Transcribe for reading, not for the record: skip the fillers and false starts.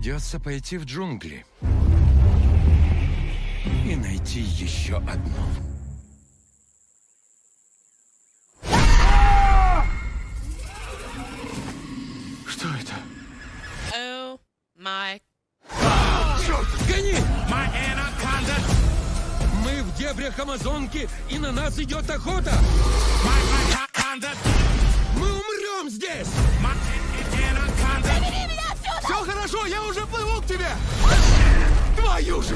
Придется пойти в джунгли и найти еще одну. Что это? Oh my. Черт, гони! Мы в дебрях Амазонки, и на нас идет охота! Мы умрем здесь! Все хорошо, я уже плыву к тебе! Твою же!